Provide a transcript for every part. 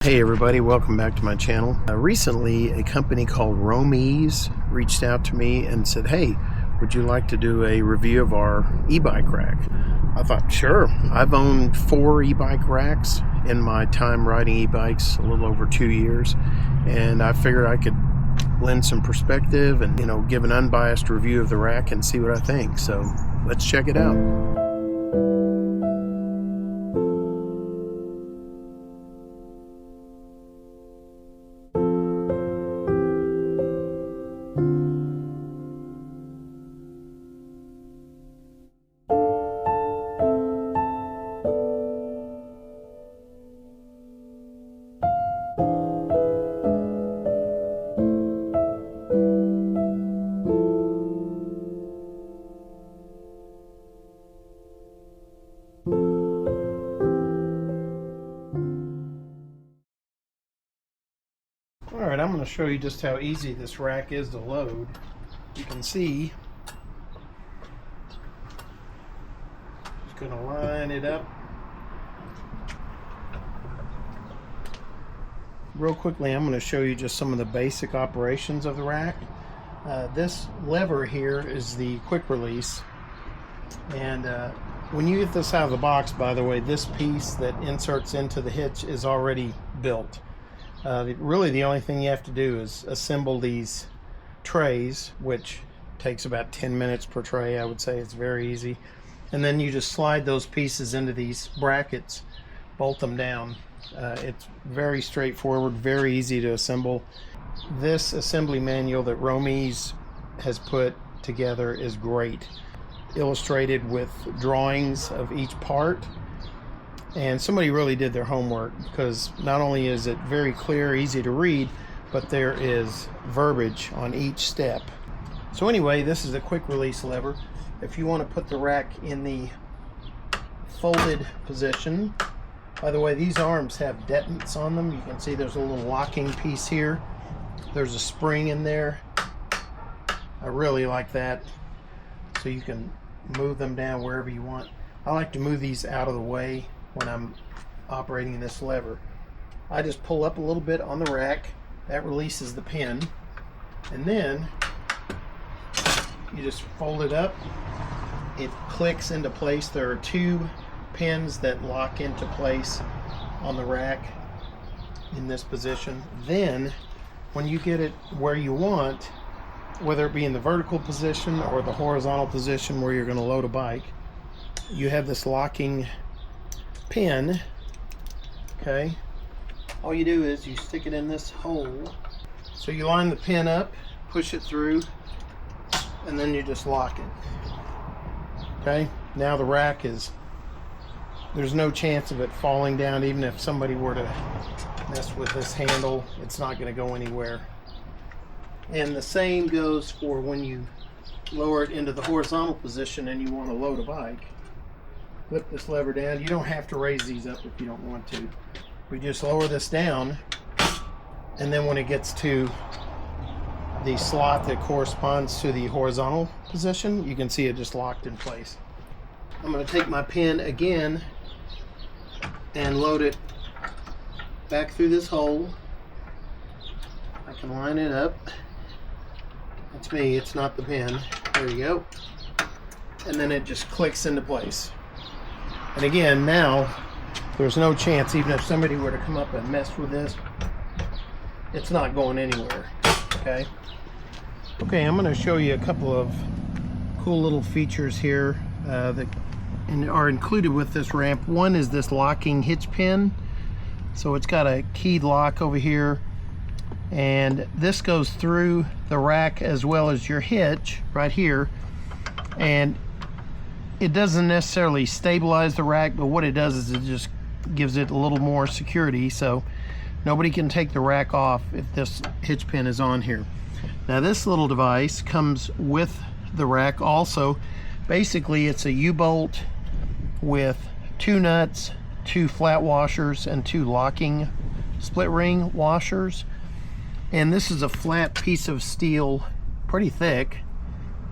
Hey everybody, welcome back to my channel. Recently, a company called Rome's reached out to me and said, hey, would you like to do a review of our e-bike rack? I thought, sure. I've owned 4 e-bike racks in my time riding e-bikes, a little over 2 years, and I figured I could lend some perspective and, give an unbiased review of the rack and see what I think. So let's check it out. Alright, I'm going to show you just how easy this rack is to load. You can see, just going to line it up. Real quickly, I'm going to show you just some of the basic operations of the rack. This lever here is the quick release, and when you get this out of the box, by the way, this piece that inserts into the hitch is already built. Really the only thing you have to do is assemble these trays, which takes about 10 minutes per tray. I would say it's very easy, and then you just slide those pieces into these brackets, bolt them down. It's very straightforward, very easy to assemble. This assembly manual that Rome's has put together is great, illustrated with drawings of each part. And somebody really did their homework, because not only is it very clear, easy to read, but there is verbiage on each step. So anyway, this is a quick release lever. If you want to put the rack in the folded position, by the way, these arms have detents on them. You can see there's a little locking piece here. There's a spring in there. I really like that. So you can move them down wherever you want. I like to move these out of the way when I'm operating this lever. I just pull up a little bit on the rack. That releases the pin, and then you just fold it up. It clicks into place. There are 2 pins that lock into place on the rack in this position. Then when you get it where you want, whether it be in the vertical position or the horizontal position where you're going to load a bike, you have this locking pin. Okay, all you do is you stick it in this hole. So you line the pin up, push it through, and then you just lock it. Okay, now the rack there's no chance of it falling down. Even if somebody were to mess with this handle, it's not going to go anywhere. And the same goes for when you lower it into the horizontal position and you want to load a bike. Flip this lever down. You don't have to raise these up if you don't want to. We just lower this down, and then when it gets to the slot that corresponds to the horizontal position, you can see it just locked in place. I'm going to take my pin again and load it back through this hole. I can line it up. That's me, it's not the pin. There you go. And then it just clicks into place. And again, now there's no chance, even if somebody were to come up and mess with this, it's not going anywhere. Okay, I'm going to show you a couple of cool little features here that are included with this ramp. One is this locking hitch pin. So it's got a keyed lock over here, and this goes through the rack as well as your hitch right here. And it doesn't necessarily stabilize the rack, but what it does is it just gives it a little more security, so nobody can take the rack off if this hitch pin is on here. Now this little device comes with the rack also. Basically it's a U-bolt with 2 nuts, 2 flat washers, and 2 locking split ring washers. And this is a flat piece of steel, pretty thick,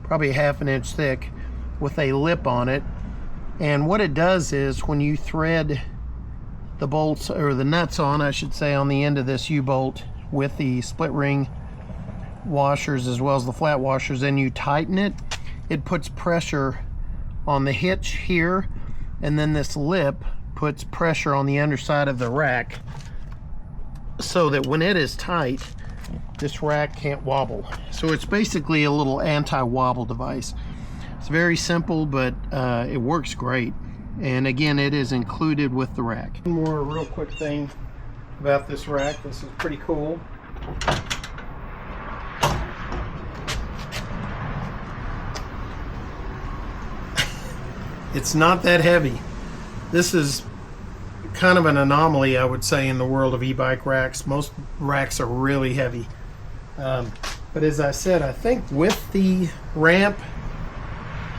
probably 1/2 inch thick, with a lip on it. And what it does is when you thread the bolts, or the nuts on, I should say, on the end of this U-bolt with the split ring washers as well as the flat washers, and you tighten it, it puts pressure on the hitch here, and then this lip puts pressure on the underside of the rack so that when it is tight, this rack can't wobble. So it's basically a little anti-wobble device. It's very simple, but it works great. And again, it is included with the rack. One more real quick thing about this rack. This is pretty cool. It's not that heavy. This is kind of an anomaly, I would say, in the world of e-bike racks. Most racks are really heavy. But as I said, I think with the ramp,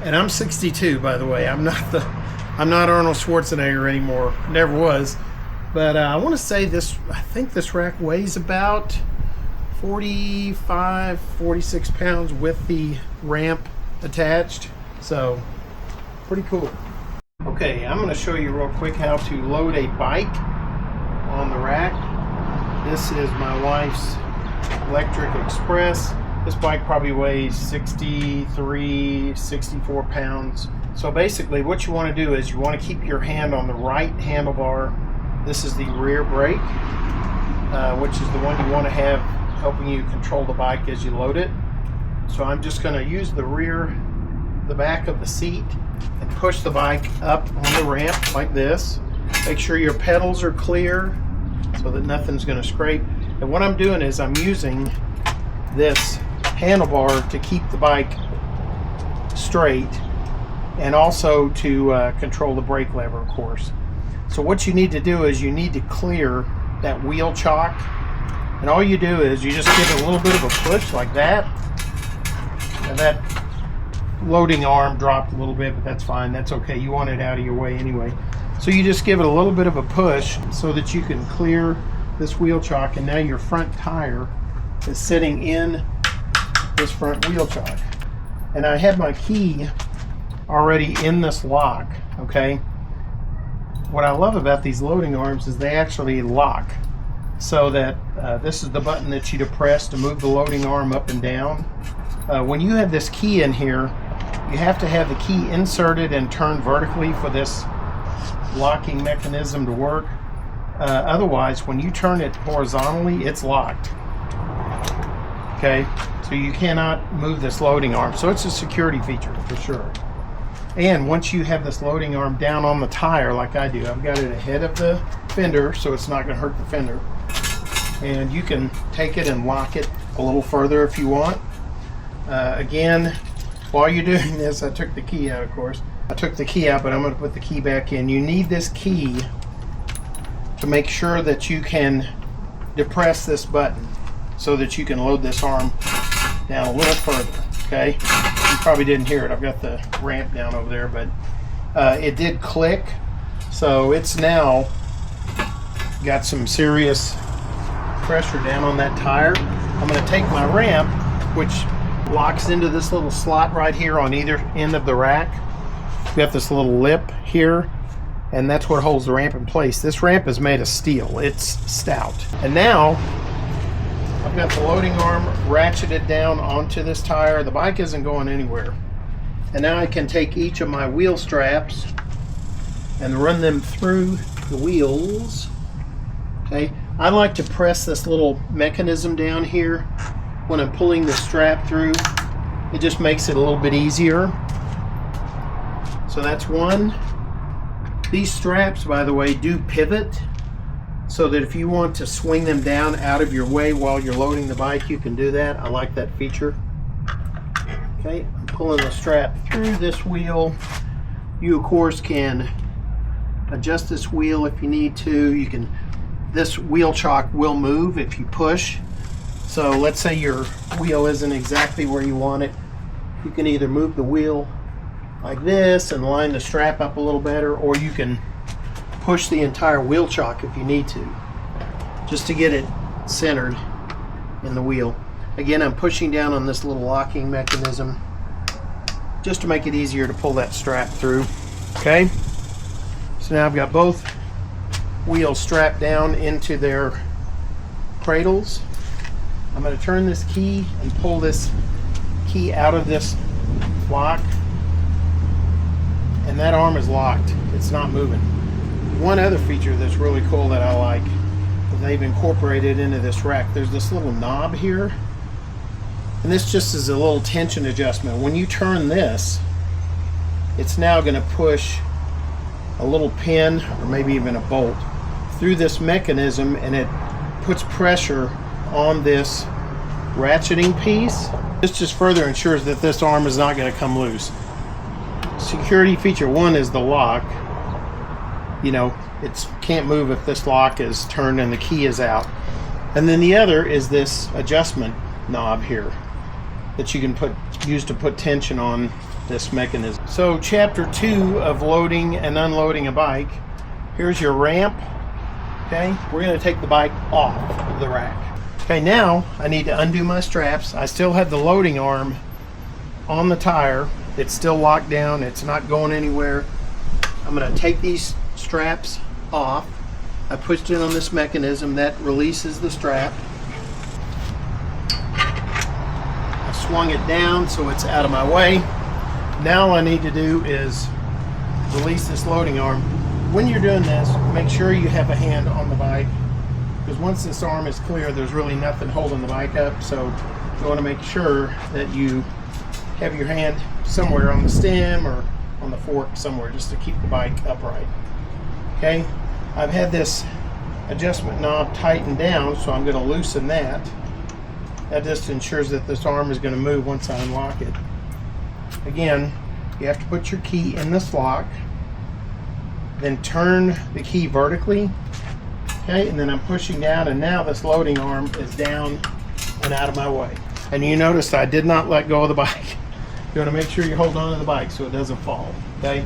and I'm 62, by the way. I'm not Arnold Schwarzenegger anymore. Never was. But I want to say this, I think this rack weighs about 45, 46 pounds with the ramp attached. So, pretty cool. Okay, I'm going to show you real quick how to load a bike on the rack. This is my wife's Electric Express. This bike probably weighs 63, 64 pounds. So basically what you want to do is you want to keep your hand on the right handlebar. This is the rear brake, which is the one you want to have helping you control the bike as you load it. So I'm just going to use the back of the seat and push the bike up on the ramp like this. Make sure your pedals are clear so that nothing's going to scrape. And what I'm doing is I'm using this handlebar to keep the bike straight, and also to control the brake lever, of course. So what you need to do is you need to clear that wheel chock, and all you do is you just give it a little bit of a push like that, and that loading arm dropped a little bit, but that's fine, that's okay, you want it out of your way anyway. So you just give it a little bit of a push so that you can clear this wheel chock, and now your front tire is sitting in this front wheel chock. And I have my key already in this lock, okay? What I love about these loading arms is they actually lock, so that this is the button that you depress to move the loading arm up and down. When you have this key in here, you have to have the key inserted and turned vertically for this locking mechanism to work. Otherwise, when you turn it horizontally, it's locked. Okay, so you cannot move this loading arm. So it's a security feature for sure. And once you have this loading arm down on the tire like I do, I've got it ahead of the fender so it's not going to hurt the fender. And you can take it and lock it a little further if you want. Again, while you're doing this, I took the key out, of course. I took the key out, but I'm going to put the key back in. You need this key to make sure that you can depress this button so that you can load this arm down a little further, okay? You probably didn't hear it. I've got the ramp down over there, but it did click, so it's now got some serious pressure down on that tire. I'm going to take my ramp, which locks into this little slot right here on either end of the rack. We have this little lip here, and that's what holds the ramp in place. This ramp is made of steel. It's stout. And now I've got the loading arm ratcheted down onto this tire. The bike isn't going anywhere. And now I can take each of my wheel straps and run them through the wheels. Okay, I like to press this little mechanism down here when I'm pulling the strap through. It just makes it a little bit easier. So that's one. These straps, by the way, do pivot, so that if you want to swing them down out of your way while you're loading the bike, you can do that. I like that feature. Okay, I'm pulling the strap through this wheel. You, of course, can adjust this wheel if you need to. You can. This wheel chock will move if you push. So let's say your wheel isn't exactly where you want it. You can either move the wheel like this and line the strap up a little better, or you can push the entire wheel chock if you need to, just to get it centered in the wheel. Again, I'm pushing down on this little locking mechanism just to make it easier to pull that strap through. Okay, so now I've got both wheels strap down into their cradles. I'm going to turn this key and pull this key out of this lock, and that arm is locked. It's not moving. One other feature that's really cool that I like, they've incorporated into this rack, there's this little knob here, and this just is a little tension adjustment. When you turn this, it's now going to push a little pin or maybe even a bolt through this mechanism, and it puts pressure on this ratcheting piece. This just further ensures that this arm is not going to come loose. Security feature one is the lock. You know, it can't move if this lock is turned and the key is out. And then the other is this adjustment knob here that you can use to put tension on this mechanism. So chapter 2 of loading and unloading a bike. Here's your ramp. Okay, we're going to take the bike off of the rack. Okay, now I need to undo my straps. I still have the loading arm on the tire. It's still locked down. It's not going anywhere. I'm going to take these straps off. I pushed it on this mechanism that releases the strap. I swung it down so it's out of my way. Now all I need to do is release this loading arm. When you're doing this, make sure you have a hand on the bike, because once this arm is clear, there's really nothing holding the bike up. So you want to make sure that you have your hand somewhere on the stem or on the fork somewhere, just to keep the bike upright. Okay, I've had this adjustment knob tightened down, so I'm going to loosen that. That just ensures that this arm is going to move once I unlock it. Again, you have to put your key in this lock, then turn the key vertically. Okay, and then I'm pushing down, and now this loading arm is down and out of my way. And you notice I did not let go of the bike. You want to make sure you hold on to the bike so it doesn't fall. Okay,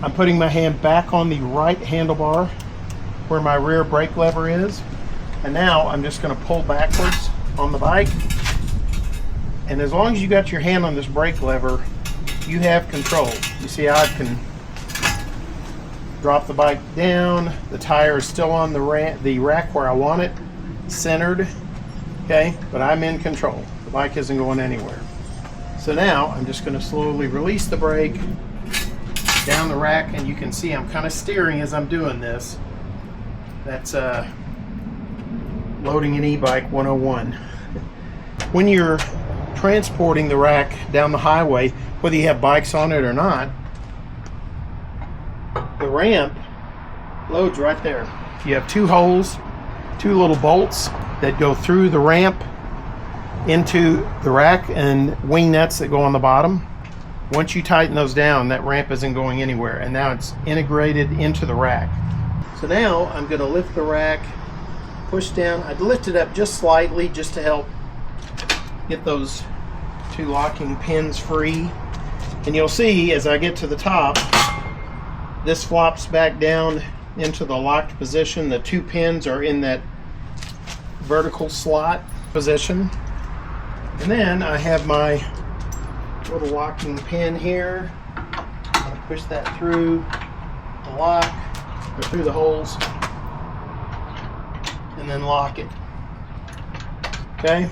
I'm putting my hand back on the right handlebar where my rear brake lever is, and now I'm just going to pull backwards on the bike. And as long as you got your hand on this brake lever, you have control. You see how I can drop the bike down. The tire is still on the rack where I want it, centered. Okay, but I'm in control. The bike isn't going anywhere. So now I'm just going to slowly release the brake down the rack, and you can see I'm kind of steering as I'm doing this. That's loading an e-bike 101. When you're transporting the rack down the highway, whether you have bikes on it or not, the ramp loads right there. You have two holes, two little bolts that go through the ramp into the rack, and wing nuts that go on the bottom. Once you tighten those down, that ramp isn't going anywhere, and now it's integrated into the rack. So now I'm going to lift the rack, push down. I'd lift it up just slightly just to help get those two locking pins free. And you'll see as I get to the top, this flops back down into the locked position. The two pins are in that vertical slot position. And then I have my little locking pin here. I'll push that through the lock, or through the holes, and then lock it. Okay?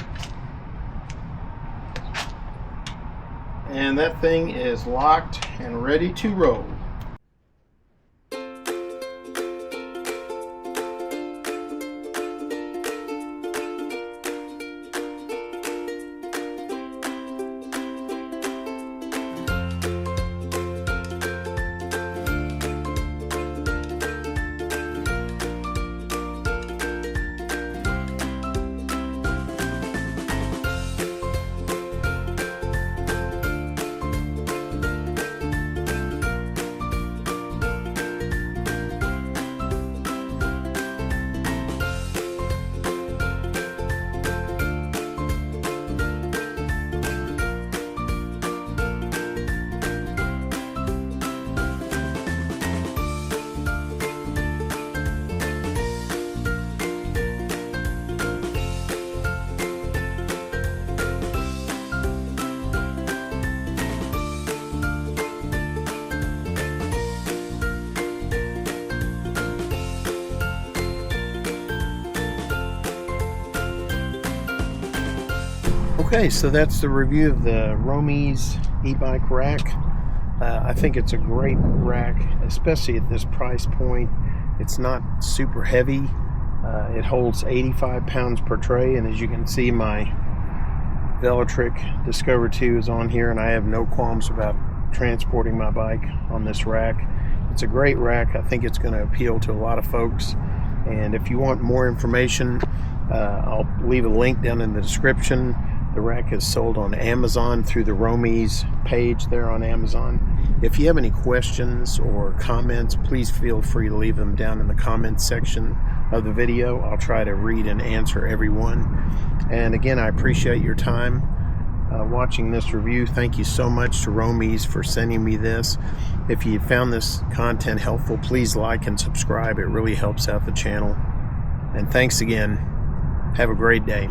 And that thing is locked and ready to roll. Okay, so that's the review of the Romies e-bike rack. I think it's a great rack, especially at this price point. It's not super heavy. It holds 85 pounds per tray, and as you can see, my Velotric Discover 2 is on here, and I have no qualms about transporting my bike on this rack. It's a great rack. I think it's going to appeal to a lot of folks, and if you want more information, I'll leave a link down in the description. The rack is sold on Amazon through the Romies page there on Amazon. If you have any questions or comments, please feel free to leave them down in the comments section of the video. I'll try to read and answer everyone. And again, I appreciate your time watching this review. Thank you so much to Romies for sending me this. If you found this content helpful, please like and subscribe. It really helps out the channel. And thanks again. Have a great day.